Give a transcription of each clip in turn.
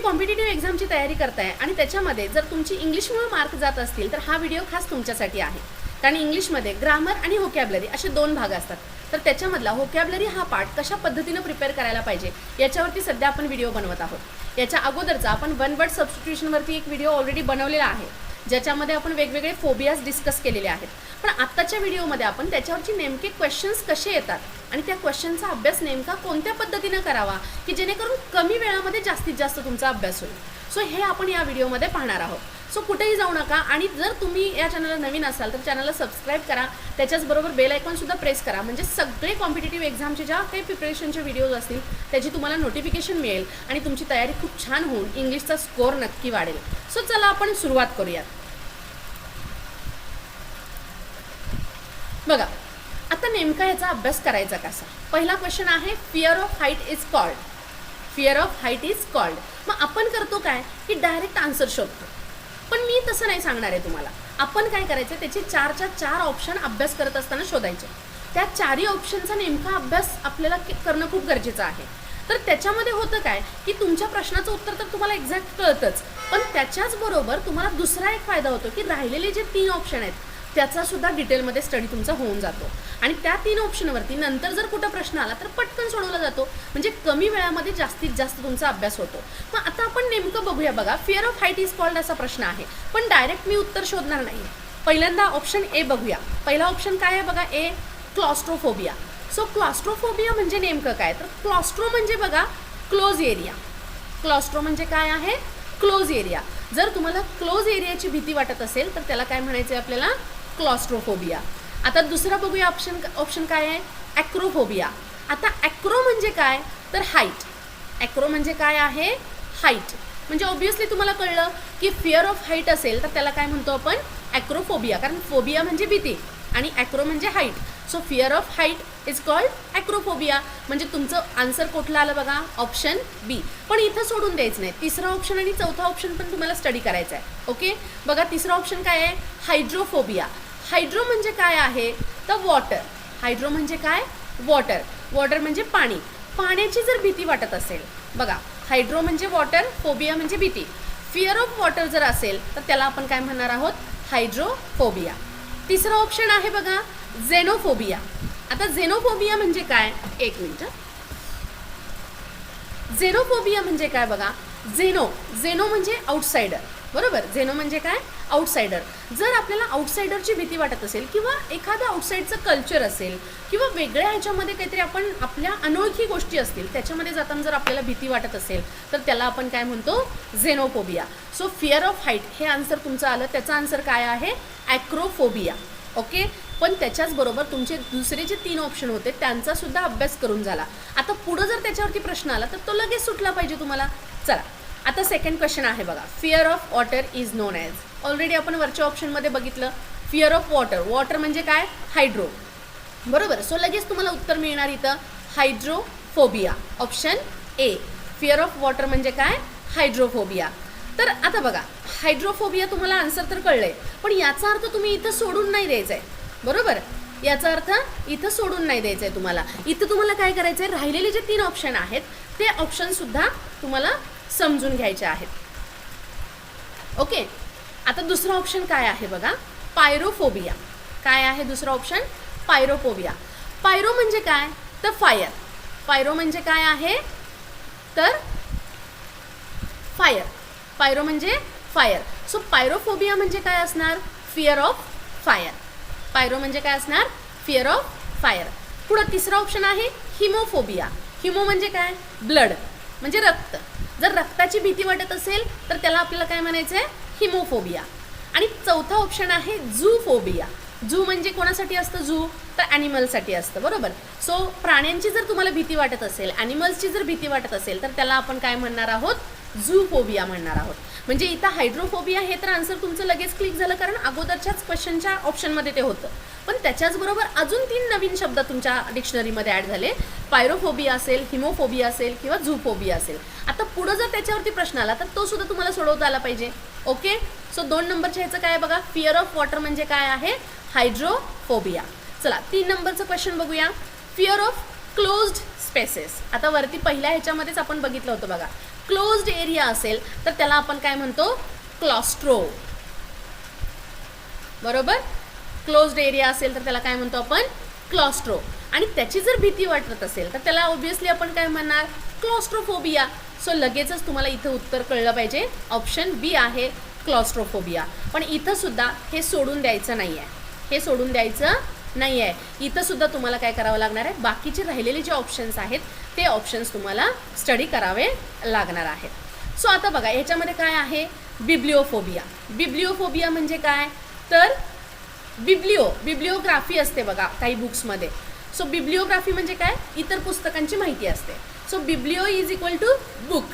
Competitive एक्झामची तयारी करताय आणि त्याच्यामध्ये जर तुमची इंग्लिशमुळे मार्क जात असतील तर हा व्हिडिओ खास तुमच्यासाठी आहे. कारण इंग्लिशमध्ये ग्रामर आणि व्होकॅब्युलरी असे दोन भाग असतात. तर त्याच्यामधला व्होकॅब्युलरी हा पार्ट कशा पद्धतीने प्रिपेअर करायला पाहिजे याच्यावरती सध्या आपण व्हिडिओ बनवत आहोत. याच्या अगोदरचा आपण वन वर्ड सबस्टिट्यूशनवरती एक व्हिडिओ ऑलरेडी बनवलेला आहे, ज्याच्यामध्ये आपण वेगवेगळे फोबियाज डिस्कस केलेले आहेत. पण आत्ताच्या व्हिडिओमध्ये आपण त्याच्यावरची नेमके क्वेश्चन्स कसे येतात आणि त्या क्वेश्चनचा अभ्यास नेमका कोणत्या पद्धतीने करावा की जेणेकरून कमी वेळामध्ये जास्तीत जास्त तुमचा अभ्यास होईल. सो हे आपण या व्हिडिओमध्ये पाहणार आहोत. सो कुठेही जाऊ नका आणि जर तुम्ही या चॅनलला नवीन असाल तर चॅनलला सबस्क्राईब करा. त्याच्याचबरोबर बेल आयकॉनसुद्धा प्रेस करा, म्हणजे सगळे कॉम्पिटिटिव्ह एक्झामचे ज्या काही प्रिपरेशनचे व्हिडिओज असतील त्याची तुम्हाला नोटिफिकेशन मिळेल आणि तुमची तयारी खूप छान होऊन इंग्लिशचा स्कोअर नक्की वाढेल. सो चला आपण सुरुवात करूयात. बघा आता नेमका याचा अभ्यास करायचा कसा. पहिला क्वेश्चन आहे fear of height is called. Fear of height is called. मग आपण करतो काय की डायरेक्ट आन्सर शोधतो, पण मी तसं नाही सांगणार आहे तुम्हाला. आपण काय करायचं, त्याचे 4च्या 4 ऑप्शन अभ्यास करत असताना शोधायचे. त्या 4ही ऑप्शनचा नेमका अभ्यास आपल्याला करणं खूप गरजेचं आहे. तर त्याच्यामध्ये होतं काय की तुमच्या प्रश्नाचं उत्तर तर तुम्हाला एक्झॅक्ट कळतंच, पण त्याच्याचबरोबर तुम्हाला दुसरा एक फायदा होतो की राहिलेले जे 3 ऑप्शन आहेत त्याचासुद्धा डिटेलमध्ये स्टडी तुमचा होऊन जातो आणि त्या 3 ऑप्शनवरती नंतर जर कुठं प्रश्न आला तर पटकन सोडवला जातो, म्हणजे कमी वेळामध्ये जास्तीत जास्त तुमचा अभ्यास होतो. मग आता आपण नेमकं बघूया. बघा fear of height is called असा प्रश्न आहे, पण डायरेक्ट मी उत्तर शोधणार नाही. पहिल्यांदा ऑप्शन ए बघूया. पहिला ऑप्शन काय आहे बघा, ए क्लॉस्ट्रोफोबिया. सो क्लॉस्ट्रोफोबिया म्हणजे नेमकं काय, तर क्लॉस्ट्रो म्हणजे बघा क्लोज एरिया. क्लॉस्ट्रो म्हणजे काय आहे, क्लोज एरिया. जर तुम्हाला क्लोज एरियाची भीती वाटत असेल तर त्याला काय म्हणायचं आहे आपल्याला, क्लॉस्ट्रोफोबिया. आता दुसरा बघूया ऑप्शन काय आहे, ॲक्रोफोबिया. आता ॲक्रो म्हणजे काय तर हाईट. ॲक्रो म्हणजे काय आहे, हाईट. म्हणजे ऑब्व्हियसली तुम्हाला कळलं की फिअर ऑफ हाईट असेल तर त्याला काय म्हणतो आपण, ॲक्रोफोबिया. कारण फोबिया म्हणजे भीती आणि ॲक्रो म्हणजे height. So fear of height is called acrophobia. म्हणजे तुमचं आन्सर कुठलं आलं बघा, ऑप्शन बी. पण इथं सोडून द्यायचं नाही, तिसरा ऑप्शन आणि चौथा ऑप्शन पण तुम्हाला स्टडी करायचा आहे. ओके बघा तिसरा ऑप्शन काय आहे, हायड्रोफोबिया. हायड्रो म्हणजे काय आहे तर वॉटर. हायड्रो म्हणजे काय, वॉटर. वॉटर म्हणजे पाणी. पाण्याची जर भीती वाटत असेल, बघा हायड्रो म्हणजे वॉटर, फोबिया म्हणजे भीती. फिअर ऑफ वॉटर जर असेल तर त्याला आपण काय म्हणणार आहोत, हायड्रोफोबिया. तिसरा ऑप्शन आहे बघा झेनोफोबिया. आता झेनोफोबिया म्हणजे काय, एक मिनिट. झेनोफोबिया म्हणजे काय बघा, झेनो म्हणजे आउटसाइडर, बरोबर. झेनो म्हणजे काय, आउटसाइडर. जर आपल्याला आउटसाइडरची भीती वाटत असेल किंवा एखादं आउटसाइडचं कल्चर असेल किंवा वेगळ्या ह्याच्यामध्ये काहीतरी आपण आपल्या अनोळखी गोष्टी असतील त्याच्यामध्ये जाताना जर आपल्याला भीती वाटत असेल तर त्याला आपण काय म्हणतो, झेनोफोबिया. सो फिअर ऑफ हाईट हे आन्सर तुमचं आलं. त्याचा आन्सर काय आहे, ॲक्रोफोबिया. ओके. पण त्याच्याचबरोबर तुमचे दुसरे जे 3 ऑप्शन होते त्यांचासुद्धा अभ्यास करून झाला. आता पुढं जर त्याच्यावरती प्रश्न आला तर तो लगेच सुटला पाहिजे तुम्हाला. चला आता सेकंड क्वेश्चन आहे बघा, fear of water is non as. Already आपण वरच्या ऑप्शनमध्ये बघितलं, फिअर ऑफ वॉटर. वॉटर म्हणजे काय, हायड्रो, बरोबर. सो लगेच तुम्हाला उत्तर मिळणार इथं, hydrophobia. Option A. Fear of water म्हणजे काय, हायड्रोफोबिया. तर आता बघा हायड्रोफोबिया तुम्हाला आन्सर तर कळलंय, पण याचा अर्थ तुम्ही इथं सोडून नाही द्यायचं आहे, बरोबर. याचा अर्थ इथं सोडून नाही द्यायचं आहे तुम्हाला. इथं तुम्हाला काय करायचं आहे, राहिलेले जे 3 ऑप्शन आहेत ते ऑप्शनसुद्धा तुम्हाला समजून घ्यायचे आहेत. ओके. आता दुसरा ऑप्शन काय आहे बघा, पायरोफोबिया. काय आहे दुसरा ऑप्शन, पायरोफोबिया. पायरो म्हणजे काय तर फायर. पायरो म्हणजे काय आहे तर फायर. पायरो म्हणजे फायर. सो पायरोफोबिया म्हणजे काय असणार, फिअर ऑफ फायर. पायरो म्हणजे काय असणार, फिअर ऑफ फायर. पुढं तिसरा ऑप्शन आहे हिमोफोबिया. हिमो म्हणजे काय, ब्लड म्हणजे रक्त. जर रक्ताची भीती वाटत असेल तर त्याला आपल्याला काय म्हणायचं आहे, हिमोफोबिया. आणि चौथा ऑप्शन आहे झूफोबिया. झू म्हणजे कोणासाठी असतं, झू तर ॲनिमलसाठी असतं, बरोबर. सो प्राण्यांची जर तुम्हाला भीती वाटत असेल, ॲनिमल्सची जर भीती वाटत असेल तर त्याला आपण काय म्हणणार आहोत, झूफोबिया म्हणणार आहोत. म्हणजे इथं हायड्रोफोबिया हे तर आन्सर तुमचं लगेच क्लिक झालं, कारण अगोदरच्याच क्वेश्चनच्या ऑप्शनमध्ये ते होतं. पण त्याच्याचबरोबर अजून 3 नवीन शब्द तुमच्या डिक्शनरीमध्ये ॲड झाले. पायरोफोबिया असेल, हिमोफोबिया असेल किंवा झूफोबिया असेल. आता पुढं जर त्याच्यावरती प्रश्न आला तर तो सुद्धा तुम्हाला सोडवता आला पाहिजे. ओके. सो 2 नंबरच्या ह्याचं काय बघा, फिअर ऑफ वॉटर म्हणजे काय आहे, हायड्रोफोबिया. चला 3 नंबरचं क्वेश्चन बघूया, फिअर ऑफ क्लोज्ड स्पेसेस. आता वरती पहिल्या ह्याच्यामध्येच आपण बघितलं होतं बघा, क्लोज्ड एरिया असेल तर त्याला आपण काय म्हणतो, क्लॉस्ट्रो. बरोबर, क्लोज्ड एरिया असेल तर त्याला काय म्हणतो आपण, क्लॉस्ट्रो. आणि त्याची जर भीती वाटत असेल तर त्याला ऑब्विसली आपण काय म्हणणार, क्लॉस्ट्रोफोबिया. सो लगेचच तुम्हाला इथं उत्तर कळलं पाहिजे, ऑप्शन बी आहे क्लॉस्ट्रोफोबिया. पण इथं सुद्धा हे सोडून द्यायचं नाही आहे, हे सोडून द्यायचं नाही आहे. इथं सुद्धा तुम्हाला काय करावं लागणार आहे, बाकीचे राहिलेले जे ऑप्शन्स आहेत ते ऑप्शन्स तुम्हाला स्टडी करावे लागणार आहेत. सो आता बघा ह्याच्यामध्ये काय आहे, बिब्लिओफोबिया. बिब्लिओफोबिया म्हणजे काय, तर बिब्लिओग्राफी असते बघा काही बुक्समध्ये. सो बिब्लिओग्राफी म्हणजे काय, इतर पुस्तकांची माहिती असते. So biblio is equal to book.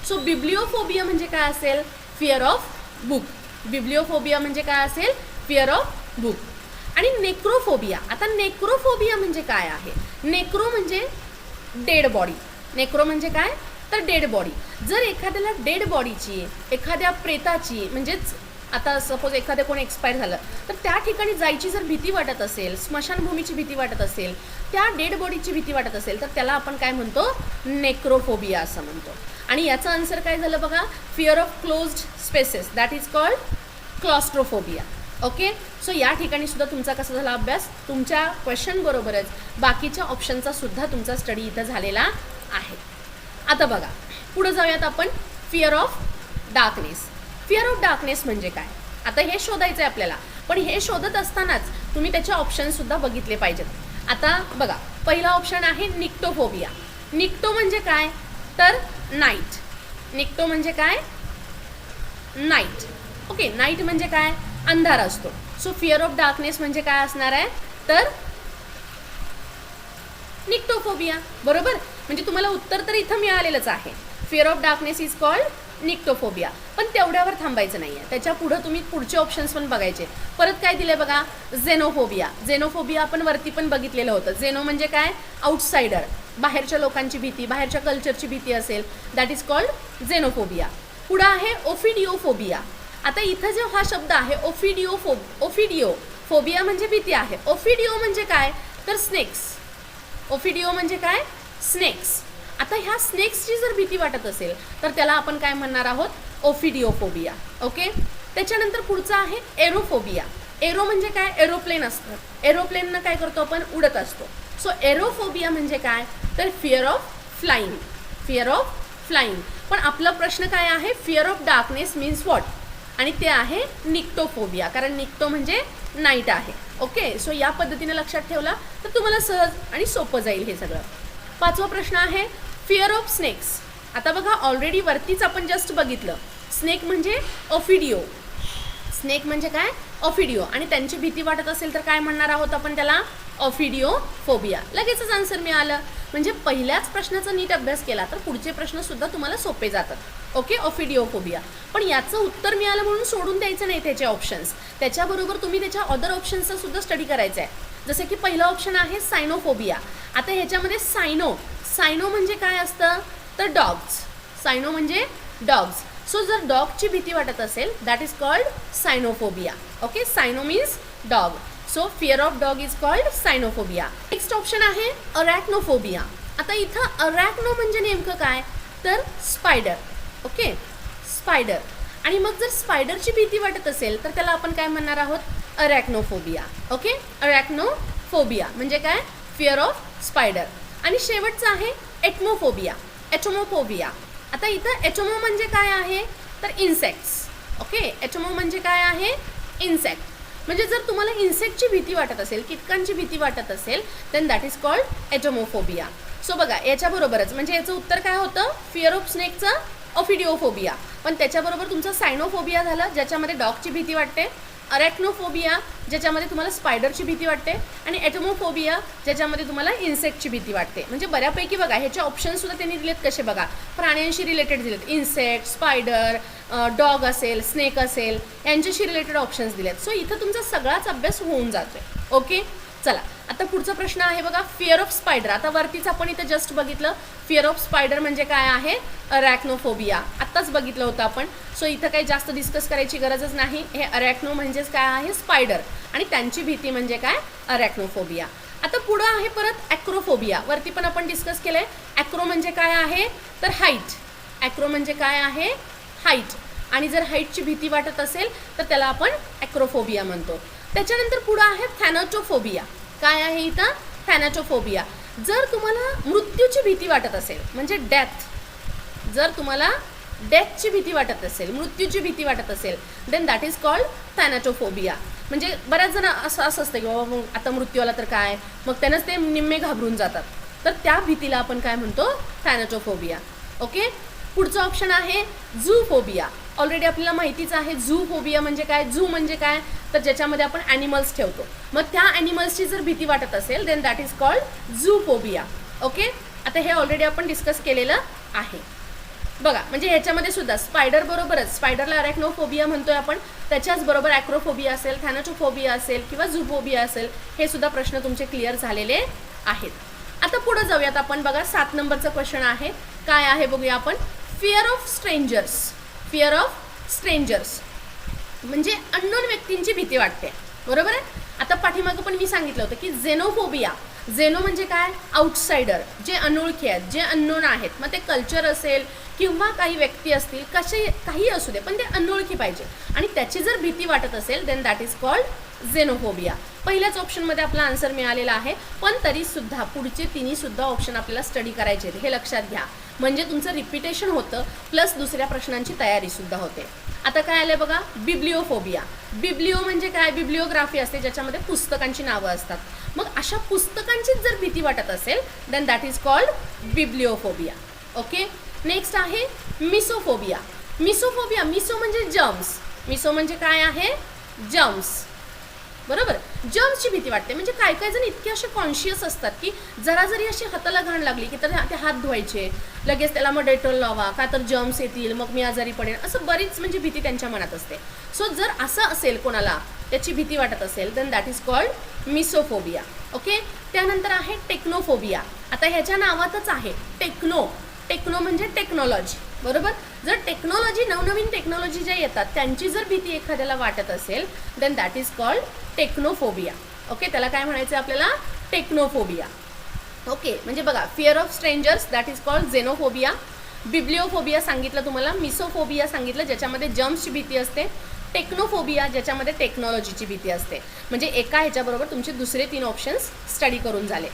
So bibliophobia म्हणजे काय असेल, फिअर ऑफ बुक. बिब्लिओफोबिया म्हणजे काय असेल, फिअर ऑफ बुक. आणि नेक्रोफोबिया. आता नेक्रोफोबिया म्हणजे काय आहे, नेक्रो म्हणजे डेड बॉडी. नेक्रो म्हणजे काय, तर डेड बॉडी. जर एखाद्याला डेड बॉडीची, एखाद्या प्रेताची, म्हणजेच आता सपोज एखादं कोण एक्सपायर झालं तर त्या ठिकाणी जायची जर भीती वाटत असेल, स्मशानभूमीची भीती वाटत असेल, त्या डेड बॉडीची भीती वाटत असेल तर त्याला आपण काय म्हणतो, नेक्रोफोबिया असं म्हणतो. आणि याचं आन्सर काय झालं बघा, fear of closed spaces, that is called claustrophobia. Okay. So या ठिकाणी सुद्धा तुमचा कसा झाला अभ्यास, तुमच्या क्वेश्चन बरोबरच बाकीच्या ऑप्शनचा सुद्धा तुमचा स्टडी इथं झालेला आहे. आता बघा पुढे जाऊयात आपण, fear of darkness. Fear of darkness म्हणजे काय, आता हे शोधायचं आहे आपल्याला. पण हे शोधत असतानाच तुम्ही त्याचे ऑप्शनसुद्धा बघितले पाहिजेत. आता बघा पहिला ऑप्शन आहे निक्टोफोबिया. निक्टो म्हणजे काय, तर नाईट. निक्टो म्हणजे काय, नाईट. ओके, नाईट म्हणजे काय, अंधार असतो. सो फिअर ऑफ डार्कनेस म्हणजे काय असणार आहे, तर निक्टोफोबिया. बरोबर, म्हणजे तुम्हाला उत्तर तर इथं मिळालेलंच आहे. Fear of darkness is called nyctophobia. पण तेवढ्यावर थांबायचं नाही आहे, त्याच्या पुढं तुम्ही पुढचे ऑप्शन्स पण बघायचे. परत काय दिले बघा, झेनोफोबिया. झेनोफोबिया आपण वरती पण बघितलेलं होतं. झेनो म्हणजे काय, आउटसाइडर, बाहेरच्या लोकांची भीती, बाहेरच्या कल्चरची भीती असेल, दॅट इज कॉल्ड झेनोफोबिया. पुढं आहे ओफिडिओफोबिया. आता इथं जो हा शब्द आहे ओफिडिओ फोबिया म्हणजे भीती आहे. ओफिडिओ म्हणजे काय, तर स्नेक्स. ओफिडिओ म्हणजे काय, स्नेक्स. आता ह्या स्नेक्सची जर भीती वाटत असेल तर त्याला आपण काय म्हणणार आहोत, ओफिडिओफोबिया. ओके. त्याच्यानंतर पुढचं आहे एरोफोबिया. एरो म्हणजे काय, एरोप्लेन असतं. एरोप्लेननं काय करतो आपण, उडत असतो. सो एरोफोबिया म्हणजे काय, तर fear of flying. Fear of flying. पण आपला प्रश्न काय आहे, fear of darkness means what, आणि ते आहे निक्टोफोबिया, कारण निक्टो म्हणजे नाईट आहे. ओके. सो या पद्धतीने लक्षात ठेवला तर तुम्हाला सहज आणि सोपं जाईल हे सगळं. पाचवा प्रश्न आहे फिअर ऑफ स्नेक्स. आता बघा ऑलरेडी वरतीच आपण जस्ट बघितलं, स्नेक म्हणजे ओफिडिओ. स्नेक म्हणजे काय, ओफिडिओ. आणि त्यांची भीती वाटत असेल तर काय म्हणणार आहोत आपण त्याला, ओफिडिओफोबिया. लगेचच आन्सर मिळालं. म्हणजे पहिल्याच प्रश्नाचा नीट अभ्यास केला तर पुढचे प्रश्नसुद्धा तुम्हाला सोपे जातात. ओके, ओफिडिओफोबिया. पण याचं उत्तर मिळालं म्हणून सोडून द्यायचं नाही त्याचे ऑप्शन्स. त्याच्याबरोबर तुम्ही त्याच्या अदर ऑप्शन्सचा सुद्धा स्टडी करायचा आहे. जसं की पहिला ऑप्शन आहे सायनोफोबिया. आता ह्याच्यामध्ये सायनो म्हणजे काय असतं, तर डॉग्स. सायनो म्हणजे डॉग्स. सो जर डॉगची भीती वाटत असेल that is called cynophobia. Okay, cyno means dog. So fear of dog is called cynophobia. Next option आहे अरॅक्नोफोबिया. आता इथं अरॅक्नो म्हणजे नेमकं काय, तर स्पायडर. Okay, spider. आणि मग जर स्पायडरची भीती वाटत असेल तर त्याला आपण काय म्हणणार आहोत, अरॅक्नोफोबिया. ओके, अरॅक्नोफोबिया म्हणजे काय, फिअर ऑफ स्पायडर. आणि शेवटचं आहे एटमोफोबिया. एटोमोफोबिया. आता इथं एटोमो म्हणजे काय आहे, तर इन्सेक्ट्स. ओके, एटोमो म्हणजे काय आहे, इन्सेक्ट. म्हणजे जर तुम्हाला इन्सेक्टची भीती वाटत असेल, कीटकांची भीती वाटत असेल, then that is called entomophobia. So बघा याच्याबरोबरच म्हणजे याचं उत्तर काय होतं, फिअर ऑफ स्नेकचं ओफिडिओफोबिया. पण त्याच्याबरोबर तुमचं सायनोफोबिया झालं, ज्याच्यामध्ये डॉगची भीती वाटते, अरॅक्नोफोबिया ज्याच्यामध्ये तुम्हाला स्पायडरची भीती वाटते, आणि एटोमोफोबिया ज्याच्यामध्ये तुम्हाला इन्सेक्टची भीती वाटते. म्हणजे बऱ्यापैकी बघा ह्याचे ऑप्शनसुद्धा त्यांनी दिलेत कसे बघा, प्राण्यांशी रिलेटेड दिलेत, इन्सेक्ट, स्पायडर, डॉग असेल, स्नेक असेल, यांच्याशी रिलेटेड ऑप्शन्स दिलेत. सो इथं तुमचा सगळाच अभ्यास होऊन जातोय. ओके, चला आता पुढचा प्रश्न आहे बघा, फिअर ऑफ स्पायडर. आता वरतीच आपण इथं जस्ट बघितलं, फिअर ऑफ स्पायडर म्हणजे काय आहे, अरॅक्नोफोबिया. आत्ताच बघितलं होतं आपण. सो इथं काही जास्त डिस्कस करायची गरजच नाही. हे अरॅक्नो म्हणजेच काय आहे, स्पायडर, आणि त्यांची भीती म्हणजे काय, अरॅक्नोफोबिया. आता पुढं आहे परत ॲक्रोफोबिया. वरती पण आपण डिस्कस केलंय. ॲक्रो म्हणजे काय आहे, तर हाईट. ॲक्रो म्हणजे काय आहे, हाईट. आणि जर हाईटची भीती वाटत असेल तर त्याला आपण ॲक्रोफोबिया म्हणतो. त्याच्यानंतर पुढं आहे थॅनाटोफोबिया. काय आहे इथं, थॅनाटोफोबिया. जर तुम्हाला मृत्यूची भीती वाटत असेल म्हणजे डेथ, जर तुम्हाला डेथची भीती वाटत असेल, मृत्यूची भीती वाटत असेल, देन दॅट इज कॉल्ड थॅनाटोफोबिया. म्हणजे बऱ्याच जण असं असतं की बाबा मग आता मृत्यू आला तर काय, मग त्यानंच ते निम्मे घाबरून जातात. तर त्या भीतीला आपण काय म्हणतो, थॅनाटोफोबिया. ओके. पुढचं ऑप्शन आहे झूफोबिया. ऑलरेडी आपल्याला माहितीच आहे झूफोबिया म्हणजे काय. झू म्हणजे काय, तर ज्याच्यामध्ये आपण ॲनिमल्स ठेवतो. मग त्या ॲनिमल्सची जर भीती वाटत असेल then that is called zoophobia. Okay. आता हे ऑलरेडी आपण डिस्कस केलेलं आहे. बघा म्हणजे ह्याच्यामध्ये सुद्धा स्पायडर बरोबरच, स्पायडरला अरॅक्नोफोबिया म्हणतोय आपण, त्याच्याच बरोबर ॲक्रोफोबिया असेल, थॅनाटोफोबिया असेल किंवा झूफोबिया असेल, हे सुद्धा प्रश्न तुमचे क्लिअर झालेले आहेत. आता पुढे जाऊयात आपण. बघा 7 नंबरचं क्वेश्चन आहे. काय आहे बघूया आपण. Fear of strangers. Fear of strangers म्हणजे अननोन व्यक्तींची भीती वाटते, बरोबर आहे. आता पाठीमागं पण मी सांगितलं होतं की झेनोफोबिया. झेनो म्हणजे काय, आउटसाइडर, जे अनोळखी आहेत, जे अननोन आहेत. मग ते कल्चर असेल किंवा काही व्यक्ती असतील, कसे काही असू दे, पण ते अनोळखी पाहिजे. आणि त्याची जर भीती वाटत असेल देन दॅट इज कॉल्ड झेनोफोबिया. पहिल्याच ऑप्शनमध्ये आपला आन्सर मिळालेला आहे, पण तरीसुद्धा पुढचे तिन्हीसुद्धा ऑप्शन आपल्याला स्टडी करायचे आहेत, हे लक्षात घ्या. म्हणजे तुमचं रिपिटेशन होतं प्लस दुसऱ्या प्रश्नांची तयारीसुद्धा होते. आता काय आलं बघा, बिब्लिओफोबिया. बिब्लिओ म्हणजे काय, बिब्लिओग्राफी असते ज्याच्यामध्ये पुस्तकांची नावं असतात. मग अशा पुस्तकांचीच जर भीती वाटत असेल then that is called bibliophobia. Okay. Next आहे मिसोफोबिया. मिसोफोबिया, मिसो म्हणजे जर्म्स. मिसो म्हणजे काय आहे, जर्म्स, बरोबर. जर्म्सची भीती वाटते. म्हणजे काय काय जण इतके असे कॉन्शियस असतात की जरा जरी अशी हाताला घाण लागली की तर ते हात धुवायचे लगेच, त्याला मग डेटॉल लावा का तर जर्म्स येतील, मग मी आजारी पडेन, असं बरीच म्हणजे भीती त्यांच्या मनात असते. सो जर असं असेल कोणाला, त्याची भीती वाटत असेल then that is called misophobia. Okay. त्यानंतर आहे टेक्नोफोबिया. आता ह्याच्या नावातच आहे टेक्नो. टेक्नो म्हणजे टेक्नॉलॉजी, बरोबर. जर टेक्नॉलॉजी, नवनवीन टेक्नॉलॉजी ज्या येतात त्यांची जर भीती एखाद्याला वाटत असेल then that is called technophobia. Okay. त्याला काय म्हणायचं आपल्याला, टेक्नोफोबिया. ओके. म्हणजे बघा, fear of strangers that is called xenophobia. Bibliophobia सांगितलं तुम्हाला, मिसोफोबिया सांगितलं ज्याच्यामध्ये जर्म्सची भीती असते, टेक्नोफोबिया ज्याच्यामध्ये टेक्नॉलॉजीची भीती असते. म्हणजे एका ह्याच्याबरोबर तुमचे दुसरे 3 ऑप्शन्स स्टडी करून झाले.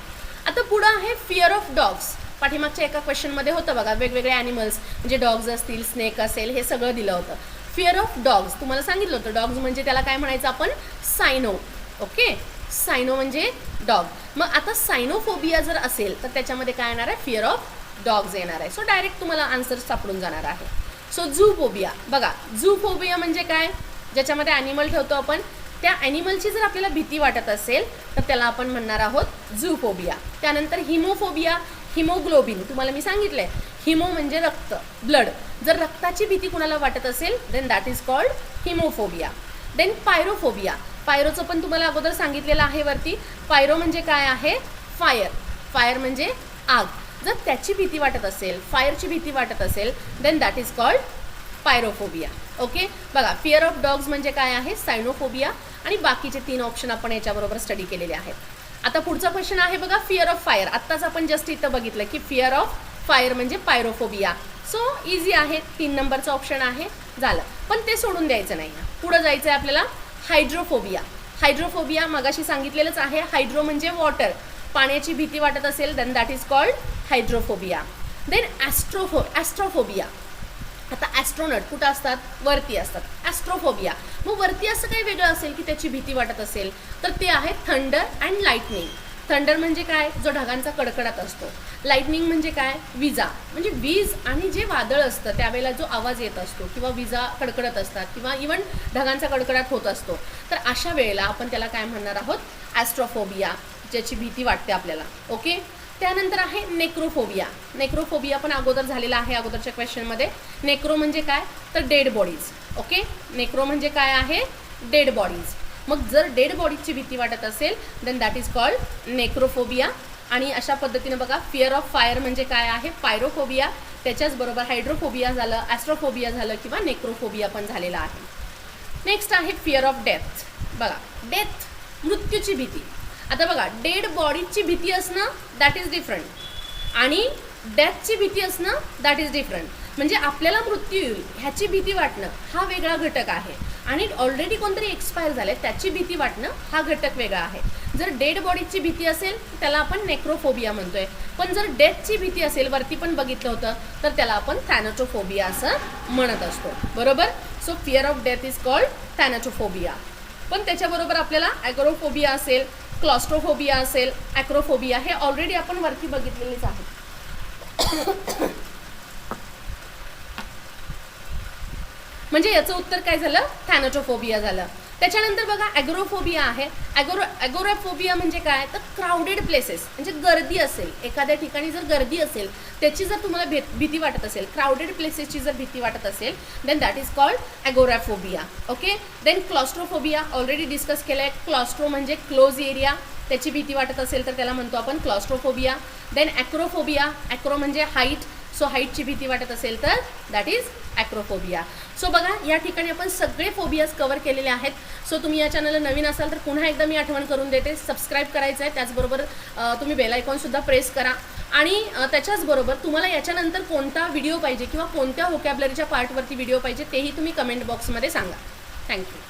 आता पुढं आहे फिअर ऑफ डॉग्स. पाठीमागच्या एका क्वेश्चनमध्ये होतं बघा, वेगवेगळे ॲनिमल्स म्हणजे डॉग्स असतील, स्नेक असेल, हे सगळं दिलं होतं. फिअर ऑफ डॉग्स तुम्हाला सांगितलं होतं, डॉग्स म्हणजे त्याला काय म्हणायचं आपण, सायनो. ओके. सायनो म्हणजे डॉग. मग आता सायनोफोबिया जर असेल तर त्याच्यामध्ये काय येणार आहे, फिअर ऑफ डॉग्स येणार आहे. सो डायरेक्ट तुम्हाला आन्सर सापडून जाणार आहे. सो झूफोबिया. बघा, झूफोबिया म्हणजे काय, ज्याच्यामध्ये ॲनिमल ठेवतो आपण, त्या ॲनिमलची जर आपल्याला भीती वाटत असेल तर त्याला आपण म्हणणार आहोत झूफोबिया. त्यानंतर हिमोफोबिया. हिमोग्लोबिन तुम्हाला मी सांगितलंय, हिमो म्हणजे रक्त, ब्लड. जर रक्ताची भीती कुणाला वाटत असेल then that is called haemophobia. Then pyrophobia. पायरोचं पण तुम्हाला अगोदर सांगितलेलं आहे वरती. पायरो म्हणजे काय आहे, फायर. फायर म्हणजे आग. जर त्याची भीती वाटत असेल, फायरची भीती वाटत असेल then that is called pyrophobia. Okay. बघा, फिअर ऑफ डॉग्स म्हणजे काय आहे, सायनोफोबिया. आणि बाकीचे 3 ऑप्शन आपण याच्याबरोबर स्टडी केलेले आहेत. आता पुढचा क्वेश्चन आहे बघा, फिअर ऑफ फायर. आत्ताच आपण जस्ट इथं बघितलं की फिअर ऑफ फायर म्हणजे पायरोफोबिया. सो इझी आहे, 3 नंबरचं ऑप्शन आहे, झालं. पण ते सोडून द्यायचं नाही, पुढं जायचं आहे आपल्याला. हायड्रोफोबिया. हायड्रोफोबिया मगाशी सांगितलेलंच आहे, हायड्रो म्हणजे वॉटर, पाण्याची भीती वाटत असेल then that is called hydrophobia. Then astrophobia. आता ॲस्ट्रॉनॉट कुठं असतात, वरती असतात. ॲस्ट्रोफोबिया मग वरती असं काही वेगळं असेल की त्याची भीती वाटत असेल तर ते आहे थंडर अँड लाईटनिंग. थंडर म्हणजे काय, जो ढगांचा कडकडाट असतो. लाईटनिंग म्हणजे काय, विजा. म्हणजे वीज आणि जे वादळ असतं त्यावेळेला जो आवाज येत असतो किंवा विजा कडकडत असतात किंवा इवन ढगांचा कडकडाट होत असतो, तर अशा वेळेला आपण त्याला काय म्हणणार आहोत, ॲस्ट्रोफोबिया, ज्याची भीती वाटते आपल्याला. ओके. त्यानंतर आहे नेक्रोफोबिया. नेक्रोफोबिया पण अगोदर झालेला आहे अगोदरच्या क्वेश्चनमध्ये. नेक्रो म्हणजे काय, तर डेड बॉडीज. ओके. नेक्रो म्हणजे काय आहे, डेड बॉडीज. मग जर डेड बॉडीजची भीती वाटत असेल then that is called necrophobia. आणि अशा पद्धतीनं बघा, फिअर ऑफ फायर म्हणजे काय आहे, पायरोफोबिया. त्याच्याचबरोबर हायड्रोफोबिया झालं, ॲस्ट्रोफोबिया झालं किंवा नेक्रोफोबिया पण झालेला आहे. नेक्स्ट आहे फिअर ऑफ डेथ. बघा, डेथ मृत्यूची भीती. आता बघा, डेड बॉडीची भीती असणं दॅट इज डिफरंट आणि डेथची भीती असणं दॅट इज डिफरंट. म्हणजे आपल्याला मृत्यू येईल ह्याची भीती वाटणं हा वेगळा घटक आहे, आणि ऑलरेडी कोणतरी एक्सपायर झाले त्याची भीती वाटणं हा घटक वेगळा आहे. जर डेड बॉडीची भीती असेल त्याला आपण नेक्रोफोबिया म्हणतोय, पण जर डेथची भीती असेल, वरती पण बघितलं होतं, तर त्याला आपण थॅनॅटोफोबिया असं म्हणत असतो. बरोबर. So fear of death is called thanatophobia. पण त्याच्याबरोबर आपल्याला ॲग्रोफोबिया असेल, क्लॉस्ट्रोफोबिया असेल, ॲक्रोफोबिया हे ऑलरेडी आपण वरती बघितलेलेच आहे. म्हणजे याचं उत्तर काय झालं? थॅनॅटोफोबिया झालं. त्याच्यानंतर बघा ॲग्रोफोबिया आहे. ॲग्रोफोबिया म्हणजे काय? तर क्राऊडेड प्लेसेस, म्हणजे गर्दी असेल, एखाद्या ठिकाणी जर गर्दी असेल त्याची जर तुम्हाला भीती वाटत असेल, क्राऊडेड प्लेसेसची जर भीती वाटत असेल, then that is called agoraphobia. Okay. Then claustrophobia already discuss केलं आहे. क्लॉस्ट्रो म्हणजे क्लोज एरिया, त्याची भीती वाटत असेल तर त्याला म्हणतो आपण क्लॉस्ट्रोफोबिया. देन ॲक्रोफोबिया, ॲक्रो म्हणजे हाईट, सो हाईटची भीती वाटत असेल तर दॅट इज ॲक्रोफोबिया. सो बघा या ठिकाणी आपण सगळे फोबियाज कवर केलेले आहेत. सो तुम्ही या चॅनलला नवीन असाल तर पुन्हा एकदा मी आठवण करून देते, सबस्क्राईब करायचं आहे. त्याचबरोबर तुम्ही बेल आयकॉनसुद्धा प्रेस करा. आणि त्याच्याचबरोबर तुम्हाला याच्यानंतर कोणता व्हिडिओ पाहिजे किंवा कोणत्या व्होकॅब्लरीच्या पार्टवरती व्हिडिओ पाहिजे तेही तुम्ही कमेंट बॉक्समध्ये सांगा. थँक्यू.